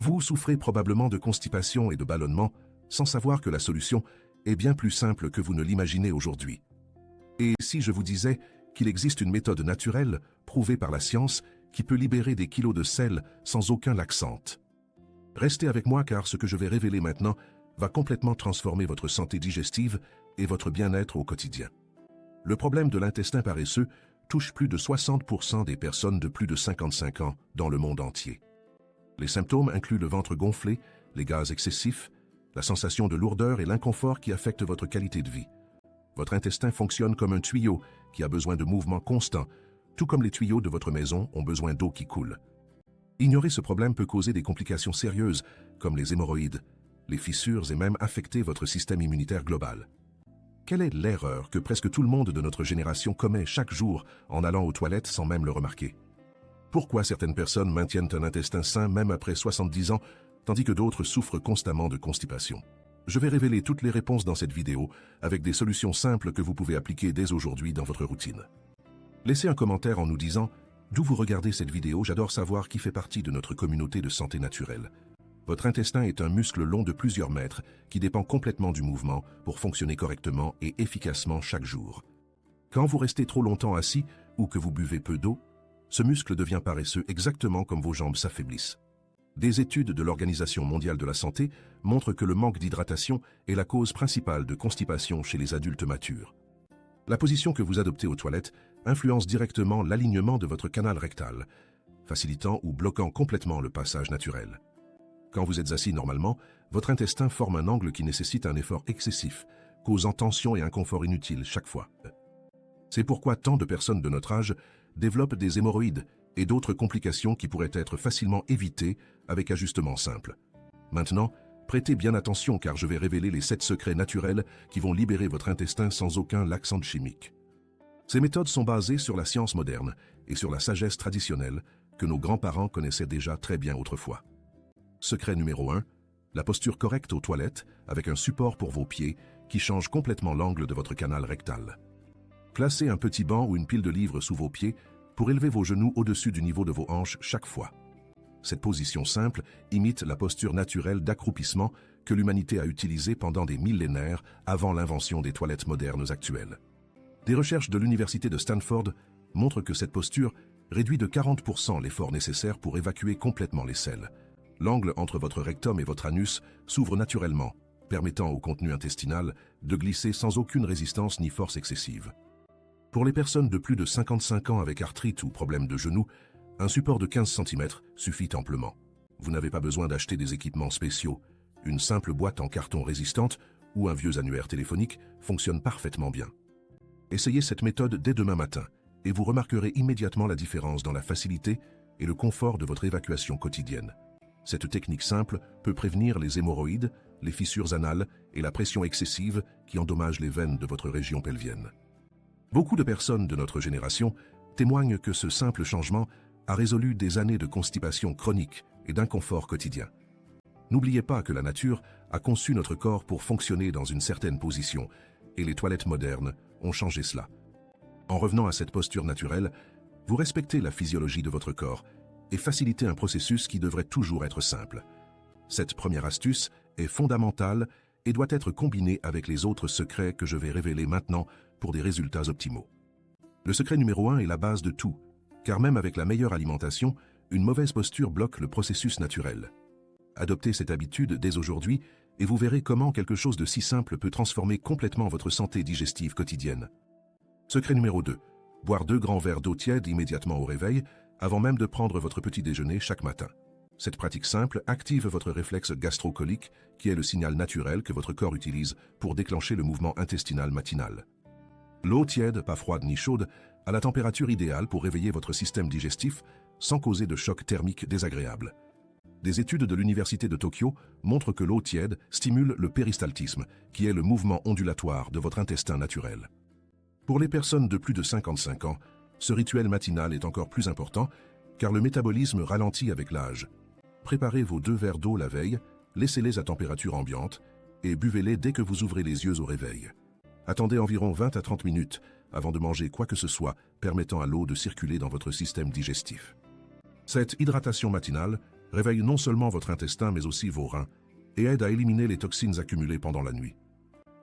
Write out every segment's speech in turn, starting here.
Vous souffrez probablement de constipation et de ballonnement sans savoir que la solution est bien plus simple que vous ne l'imaginez aujourd'hui. Et si je vous disais qu'il existe une méthode naturelle, prouvée par la science, qui peut libérer des kilos de sel sans aucun laxante? Restez avec moi car ce que je vais révéler maintenant va complètement transformer votre santé digestive et votre bien-être au quotidien. Le problème de l'intestin paresseux touche plus de 60% des personnes de plus de 55 ans dans le monde entier. Les symptômes incluent le ventre gonflé, les gaz excessifs, la sensation de lourdeur et l'inconfort qui affectent votre qualité de vie. Votre intestin fonctionne comme un tuyau qui a besoin de mouvements constants, tout comme les tuyaux de votre maison ont besoin d'eau qui coule. Ignorer ce problème peut causer des complications sérieuses, comme les hémorroïdes, les fissures et même affecter votre système immunitaire global. Quelle est l'erreur que presque tout le monde de notre génération commet chaque jour en allant aux toilettes sans même le remarquer? Pourquoi certaines personnes maintiennent un intestin sain même après 70 ans, tandis que d'autres souffrent constamment de constipation? Je vais révéler toutes les réponses dans cette vidéo, avec des solutions simples que vous pouvez appliquer dès aujourd'hui dans votre routine. Laissez un commentaire en nous disant d'où vous regardez cette vidéo, j'adore savoir qui fait partie de notre communauté de santé naturelle. Votre intestin est un muscle long de plusieurs mètres qui dépend complètement du mouvement pour fonctionner correctement et efficacement chaque jour. Quand vous restez trop longtemps assis ou que vous buvez peu d'eau, ce muscle devient paresseux exactement comme vos jambes s'affaiblissent. Des études de l'Organisation mondiale de la santé montrent que le manque d'hydratation est la cause principale de constipation chez les adultes matures. La position que vous adoptez aux toilettes influence directement l'alignement de votre canal rectal, facilitant ou bloquant complètement le passage naturel. Quand vous êtes assis normalement, votre intestin forme un angle qui nécessite un effort excessif, causant tension et inconfort inutile chaque fois. C'est pourquoi tant de personnes de notre âge développent des hémorroïdes et d'autres complications qui pourraient être facilement évitées avec ajustement simple. Maintenant, prêtez bien attention car je vais révéler les 7 secrets naturels qui vont libérer votre intestin sans aucun laxant chimique. Ces méthodes sont basées sur la science moderne et sur la sagesse traditionnelle que nos grands-parents connaissaient déjà très bien autrefois. Secret numéro 1, la posture correcte aux toilettes avec un support pour vos pieds qui change complètement l'angle de votre canal rectal. Placez un petit banc ou une pile de livres sous vos pieds pour élever vos genoux au-dessus du niveau de vos hanches chaque fois. Cette position simple imite la posture naturelle d'accroupissement que l'humanité a utilisée pendant des millénaires avant l'invention des toilettes modernes actuelles. Des recherches de l'université de Stanford montrent que cette posture réduit de 40% l'effort nécessaire pour évacuer complètement les selles. L'angle entre votre rectum et votre anus s'ouvre naturellement, permettant au contenu intestinal de glisser sans aucune résistance ni force excessive. Pour les personnes de plus de 55 ans avec arthrite ou problème de genou, un support de 15 cm suffit amplement. Vous n'avez pas besoin d'acheter des équipements spéciaux. Une simple boîte en carton résistante ou un vieux annuaire téléphonique fonctionne parfaitement bien. Essayez cette méthode dès demain matin et vous remarquerez immédiatement la différence dans la facilité et le confort de votre évacuation quotidienne. Cette technique simple peut prévenir les hémorroïdes, les fissures anales et la pression excessive qui endommagent les veines de votre région pelvienne. Beaucoup de personnes de notre génération témoignent que ce simple changement a résolu des années de constipation chronique et d'inconfort quotidien. N'oubliez pas que la nature a conçu notre corps pour fonctionner dans une certaine position et les toilettes modernes ont changé cela. En revenant à cette posture naturelle, vous respectez la physiologie de votre corps et facilitez un processus qui devrait toujours être simple. Cette première astuce est fondamentale et doit être combinée avec les autres secrets que je vais révéler maintenant pour des résultats optimaux. Le secret numéro 1 est la base de tout, car même avec la meilleure alimentation, une mauvaise posture bloque le processus naturel. Adoptez cette habitude dès aujourd'hui et vous verrez comment quelque chose de si simple peut transformer complètement votre santé digestive quotidienne. Secret numéro 2. Boire 2 grands verres d'eau tiède immédiatement au réveil, avant même de prendre votre petit déjeuner chaque matin. Cette pratique simple active votre réflexe gastrocolique, qui est le signal naturel que votre corps utilise pour déclencher le mouvement intestinal matinal. L'eau tiède, pas froide ni chaude, a la température idéale pour réveiller votre système digestif sans causer de choc thermique désagréable. Des études de l'Université de Tokyo montrent que l'eau tiède stimule le péristaltisme, qui est le mouvement ondulatoire de votre intestin naturel. Pour les personnes de plus de 55 ans, ce rituel matinal est encore plus important car le métabolisme ralentit avec l'âge. Préparez vos 2 verres d'eau la veille, laissez-les à température ambiante et buvez-les dès que vous ouvrez les yeux au réveil. Attendez environ 20 à 30 minutes avant de manger quoi que ce soit permettant à l'eau de circuler dans votre système digestif. Cette hydratation matinale réveille non seulement votre intestin mais aussi vos reins et aide à éliminer les toxines accumulées pendant la nuit.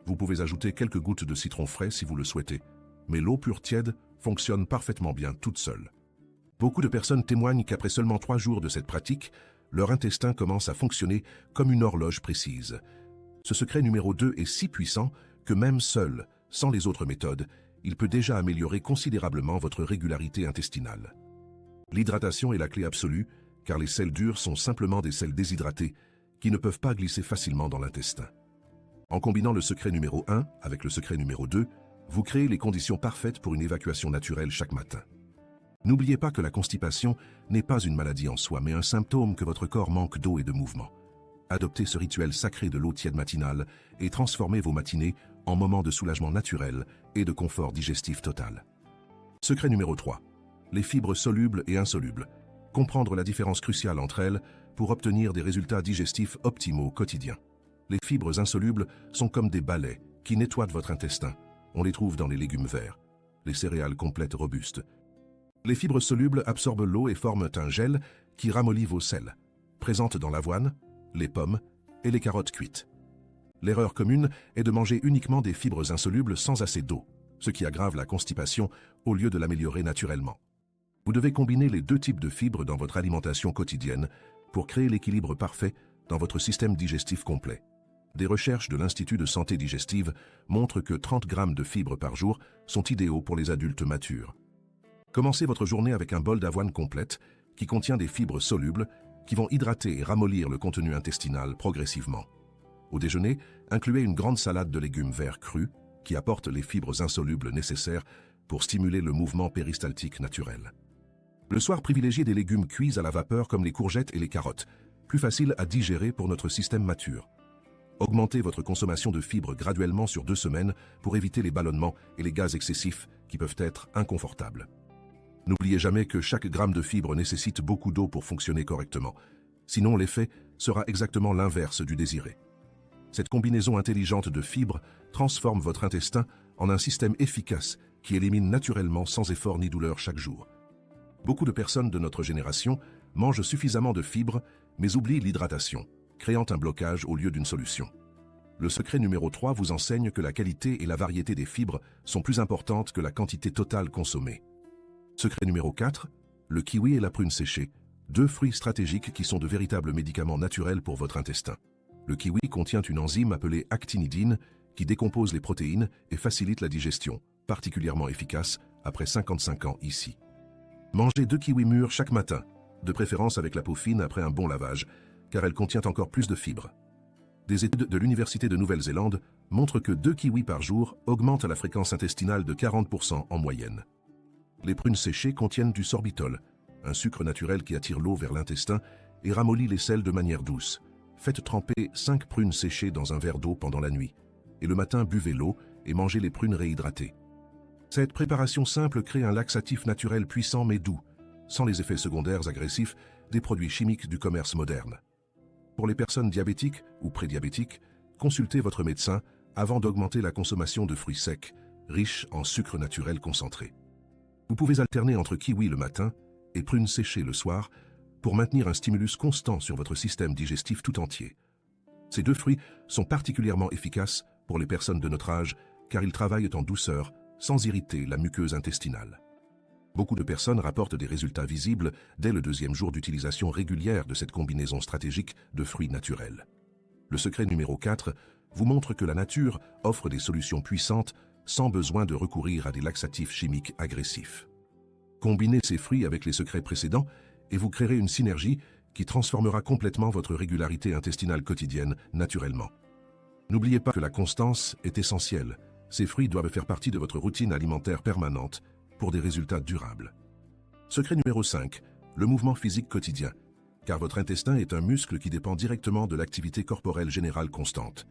Vous pouvez ajouter quelques gouttes de citron frais si vous le souhaitez, mais l'eau pure tiède fonctionne parfaitement bien toute seule. Beaucoup de personnes témoignent qu'après seulement 3 jours de cette pratique, leur intestin commence à fonctionner comme une horloge précise. Ce secret numéro 2 est si puissant que même seul, sans les autres méthodes, il peut déjà améliorer considérablement votre régularité intestinale. L'hydratation est la clé absolue, car les sels durs sont simplement des sels déshydratés qui ne peuvent pas glisser facilement dans l'intestin. En combinant le secret numéro 1 avec le secret numéro 2, vous créez les conditions parfaites pour une évacuation naturelle chaque matin. N'oubliez pas que la constipation n'est pas une maladie en soi, mais un symptôme que votre corps manque d'eau et de mouvement. Adoptez ce rituel sacré de l'eau tiède matinale et transformez vos matinées en moments de soulagement naturel et de confort digestif total. Secret numéro 3. Les fibres solubles et insolubles. Comprendre la différence cruciale entre elles pour obtenir des résultats digestifs optimaux quotidiens. Les fibres insolubles sont comme des balais qui nettoient votre intestin. On les trouve dans les légumes verts, les céréales complètes robustes. Les fibres solubles absorbent l'eau et forment un gel qui ramollit vos selles, présentes dans l'avoine, les pommes et les carottes cuites. L'erreur commune est de manger uniquement des fibres insolubles sans assez d'eau, ce qui aggrave la constipation au lieu de l'améliorer naturellement. Vous devez combiner les 2 types de fibres dans votre alimentation quotidienne pour créer l'équilibre parfait dans votre système digestif complet. Des recherches de l'Institut de santé digestive montrent que 30 grammes de fibres par jour sont idéaux pour les adultes matures. Commencez votre journée avec un bol d'avoine complète qui contient des fibres solubles qui vont hydrater et ramollir le contenu intestinal progressivement. Au déjeuner, incluez une grande salade de légumes verts crus qui apportent les fibres insolubles nécessaires pour stimuler le mouvement péristaltique naturel. Le soir, privilégiez des légumes cuits à la vapeur comme les courgettes et les carottes, plus faciles à digérer pour notre système mature. Augmentez votre consommation de fibres graduellement sur 2 semaines pour éviter les ballonnements et les gaz excessifs qui peuvent être inconfortables. N'oubliez jamais que chaque gramme de fibres nécessite beaucoup d'eau pour fonctionner correctement. Sinon, l'effet sera exactement l'inverse du désiré. Cette combinaison intelligente de fibres transforme votre intestin en un système efficace qui élimine naturellement sans effort ni douleur chaque jour. Beaucoup de personnes de notre génération mangent suffisamment de fibres, mais oublient l'hydratation, créant un blocage au lieu d'une solution. Le secret numéro 3 vous enseigne que la qualité et la variété des fibres sont plus importantes que la quantité totale consommée. Secret numéro 4, le kiwi et la prune séchée, 2 fruits stratégiques qui sont de véritables médicaments naturels pour votre intestin. Le kiwi contient une enzyme appelée actinidine qui décompose les protéines et facilite la digestion, particulièrement efficace après 55 ans ici. Mangez 2 kiwis mûrs chaque matin, de préférence avec la peau fine après un bon lavage, car elle contient encore plus de fibres. Des études de l'Université de Nouvelle-Zélande montrent que 2 kiwis par jour augmentent la fréquence intestinale de 40% en moyenne. Les prunes séchées contiennent du sorbitol, un sucre naturel qui attire l'eau vers l'intestin et ramollit les selles de manière douce. Faites tremper 5 prunes séchées dans un verre d'eau pendant la nuit, et le matin buvez l'eau et mangez les prunes réhydratées. Cette préparation simple crée un laxatif naturel puissant mais doux, sans les effets secondaires agressifs des produits chimiques du commerce moderne. Pour les personnes diabétiques ou prédiabétiques, consultez votre médecin avant d'augmenter la consommation de fruits secs, riches en sucre naturel concentré. Vous pouvez alterner entre kiwi le matin et prunes séchées le soir pour maintenir un stimulus constant sur votre système digestif tout entier. Ces 2 fruits sont particulièrement efficaces pour les personnes de notre âge car ils travaillent en douceur sans irriter la muqueuse intestinale. Beaucoup de personnes rapportent des résultats visibles dès le 2e jour d'utilisation régulière de cette combinaison stratégique de fruits naturels. Le secret numéro 4 vous montre que la nature offre des solutions puissantes sans besoin de recourir à des laxatifs chimiques agressifs. Combinez ces fruits avec les secrets précédents et vous créerez une synergie qui transformera complètement votre régularité intestinale quotidienne naturellement. N'oubliez pas que la constance est essentielle. Ces fruits doivent faire partie de votre routine alimentaire permanente pour des résultats durables. Secret numéro 5, le mouvement physique quotidien, car votre intestin est un muscle qui dépend directement de l'activité corporelle générale constante.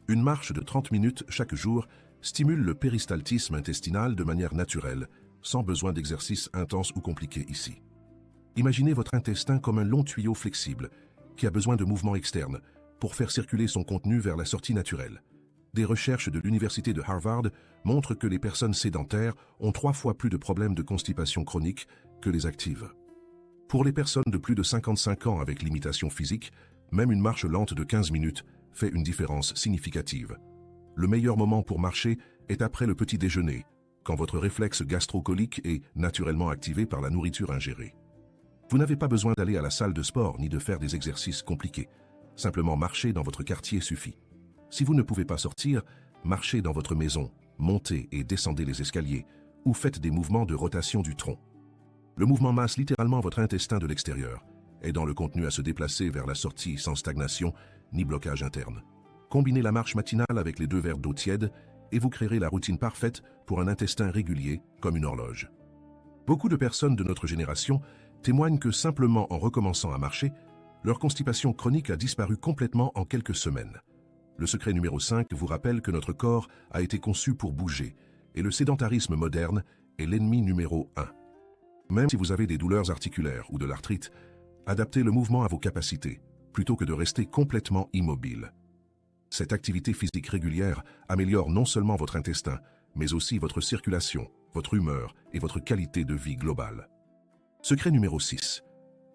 Une marche de 30 minutes chaque jour stimule le péristaltisme intestinal de manière naturelle, sans besoin d'exercice intense ou compliqué ici. Imaginez votre intestin comme un long tuyau flexible qui a besoin de mouvements externes pour faire circuler son contenu vers la sortie naturelle. Des recherches de l'Université de Harvard montrent que les personnes sédentaires ont 3 fois plus de problèmes de constipation chronique que les actives. Pour les personnes de plus de 55 ans avec limitation physique, même une marche lente de 15 minutes fait une différence significative. Le meilleur moment pour marcher est après le petit déjeuner, quand votre réflexe gastro-colique est naturellement activé par la nourriture ingérée. Vous n'avez pas besoin d'aller à la salle de sport ni de faire des exercices compliqués. Simplement marcher dans votre quartier suffit. Si vous ne pouvez pas sortir, marchez dans votre maison, montez et descendez les escaliers, ou faites des mouvements de rotation du tronc. Le mouvement masse littéralement votre intestin de l'extérieur, aidant le contenu à se déplacer vers la sortie sans stagnation ni blocage interne. Combinez la marche matinale avec les 2 verres d'eau tiède et vous créerez la routine parfaite pour un intestin régulier comme une horloge. Beaucoup de personnes de notre génération témoignent que simplement en recommençant à marcher, leur constipation chronique a disparu complètement en quelques semaines. Le secret numéro 5 vous rappelle que notre corps a été conçu pour bouger et le sédentarisme moderne est l'ennemi numéro 1. Même si vous avez des douleurs articulaires ou de l'arthrite, adaptez le mouvement à vos capacités, plutôt que de rester complètement immobile. Cette activité physique régulière améliore non seulement votre intestin, mais aussi votre circulation, votre humeur et votre qualité de vie globale. Secret numéro 6.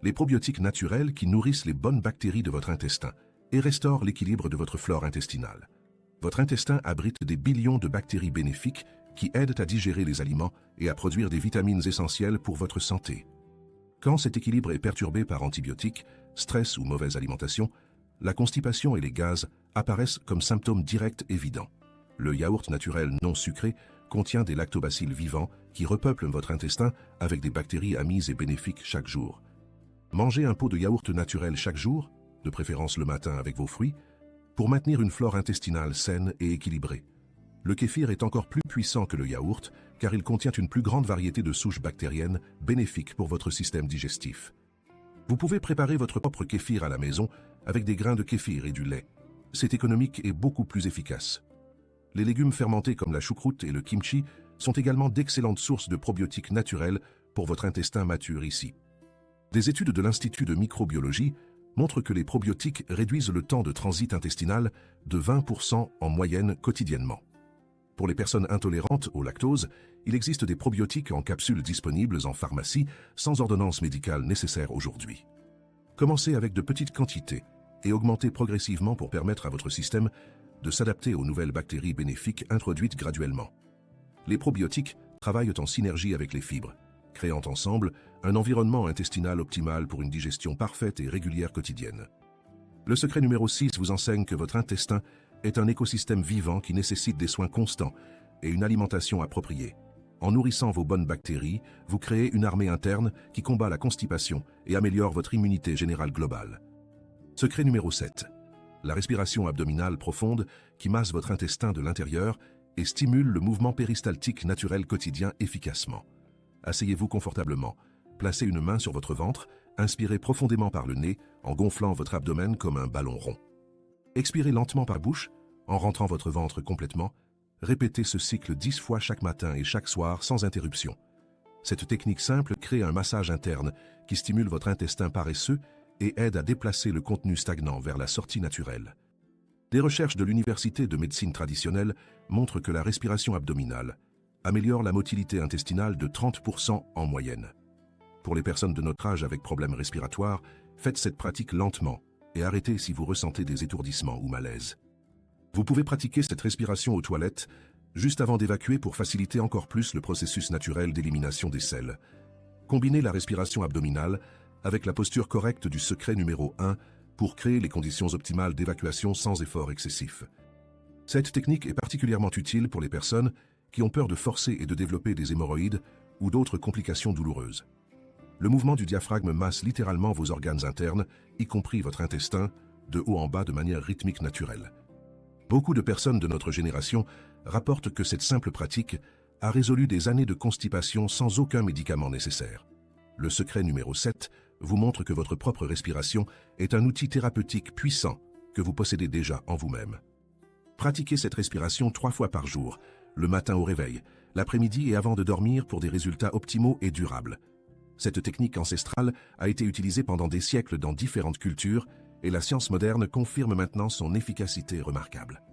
Les probiotiques naturels qui nourrissent les bonnes bactéries de votre intestin et restaurent l'équilibre de votre flore intestinale. Votre intestin abrite des billions de bactéries bénéfiques qui aident à digérer les aliments et à produire des vitamines essentielles pour votre santé. Quand cet équilibre est perturbé par antibiotiques, stress ou mauvaise alimentation, la constipation et les gaz apparaissent comme symptômes directs évidents. Le yaourt naturel non sucré contient des lactobacilles vivants qui repeuplent votre intestin avec des bactéries amises et bénéfiques chaque jour. Mangez un pot de yaourt naturel chaque jour, de préférence le matin avec vos fruits, pour maintenir une flore intestinale saine et équilibrée. Le kéfir est encore plus puissant que le yaourt car il contient une plus grande variété de souches bactériennes bénéfiques pour votre système digestif. Vous pouvez préparer votre propre kéfir à la maison avec des grains de kéfir et du lait. C'est économique et beaucoup plus efficace. Les légumes fermentés comme la choucroute et le kimchi sont également d'excellentes sources de probiotiques naturels pour votre intestin mature ici. Des études de l'Institut de microbiologie montrent que les probiotiques réduisent le temps de transit intestinal de 20% en moyenne quotidiennement. Pour les personnes intolérantes au lactose, il existe des probiotiques en capsules disponibles en pharmacie sans ordonnance médicale nécessaire aujourd'hui. Commencez avec de petites quantités et augmentez progressivement pour permettre à votre système de s'adapter aux nouvelles bactéries bénéfiques introduites graduellement. Les probiotiques travaillent en synergie avec les fibres, créant ensemble un environnement intestinal optimal pour une digestion parfaite et régulière quotidienne. Le secret numéro 6 vous enseigne que votre intestin est un écosystème vivant qui nécessite des soins constants et une alimentation appropriée. En nourrissant vos bonnes bactéries, vous créez une armée interne qui combat la constipation et améliore votre immunité générale globale. Secret numéro 7. La respiration abdominale profonde qui masse votre intestin de l'intérieur et stimule le mouvement péristaltique naturel quotidien efficacement. Asseyez-vous confortablement, placez une main sur votre ventre, inspirez profondément par le nez en gonflant votre abdomen comme un ballon rond. Expirez lentement par bouche en rentrant votre ventre complètement. Répétez ce cycle 10 fois chaque matin et chaque soir sans interruption. Cette technique simple crée un massage interne qui stimule votre intestin paresseux et aide à déplacer le contenu stagnant vers la sortie naturelle. Des recherches de l'Université de médecine traditionnelle montrent que la respiration abdominale améliore la motilité intestinale de 30% en moyenne. Pour les personnes de notre âge avec problèmes respiratoires, faites cette pratique lentement et arrêtez si vous ressentez des étourdissements ou malaises. Vous pouvez pratiquer cette respiration aux toilettes juste avant d'évacuer pour faciliter encore plus le processus naturel d'élimination des selles. Combinez la respiration abdominale avec la posture correcte du secret numéro 1 pour créer les conditions optimales d'évacuation sans effort excessif. Cette technique est particulièrement utile pour les personnes qui ont peur de forcer et de développer des hémorroïdes ou d'autres complications douloureuses. Le mouvement du diaphragme masse littéralement vos organes internes, y compris votre intestin, de haut en bas de manière rythmique naturelle. Beaucoup de personnes de notre génération rapportent que cette simple pratique a résolu des années de constipation sans aucun médicament nécessaire. Le secret numéro 7 vous montre que votre propre respiration est un outil thérapeutique puissant que vous possédez déjà en vous-même. Pratiquez cette respiration 3 fois par jour, le matin au réveil, l'après-midi et avant de dormir pour des résultats optimaux et durables. Cette technique ancestrale a été utilisée pendant des siècles dans différentes cultures et la science moderne confirme maintenant son efficacité remarquable.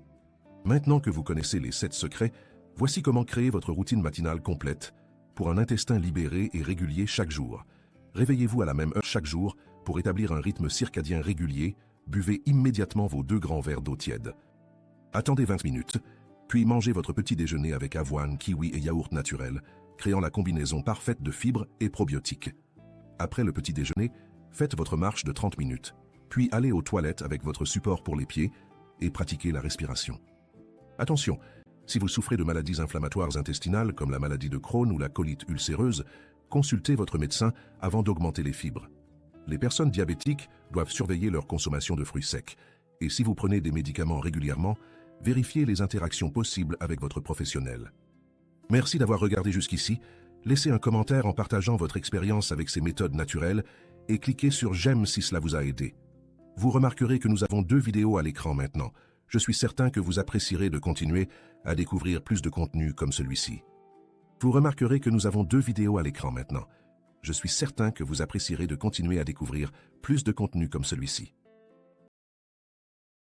Maintenant que vous connaissez les 7 secrets, voici comment créer votre routine matinale complète pour un intestin libéré et régulier chaque jour. Réveillez-vous à la même heure chaque jour pour établir un rythme circadien régulier. Buvez immédiatement vos 2 grands verres d'eau tiède. Attendez 20 minutes, puis mangez votre petit déjeuner avec avoine, kiwi et yaourt naturel, créant la combinaison parfaite de fibres et probiotiques. Après le petit déjeuner, faites votre marche de 30 minutes, puis allez aux toilettes avec votre support pour les pieds et pratiquez la respiration. Attention, si vous souffrez de maladies inflammatoires intestinales comme la maladie de Crohn ou la colite ulcéreuse, consultez votre médecin avant d'augmenter les fibres. Les personnes diabétiques doivent surveiller leur consommation de fruits secs, et si vous prenez des médicaments régulièrement, vérifiez les interactions possibles avec votre professionnel. Merci d'avoir regardé jusqu'ici. Laissez un commentaire en partageant votre expérience avec ces méthodes naturelles et cliquez sur j'aime si cela vous a aidé. Vous remarquerez que nous avons 2 vidéos à l'écran maintenant. Je suis certain que vous apprécierez de continuer à découvrir plus de contenu comme celui-ci. Vous remarquerez que nous avons 2 vidéos à l'écran maintenant. Je suis certain que vous apprécierez de continuer à découvrir plus de contenu comme celui-ci.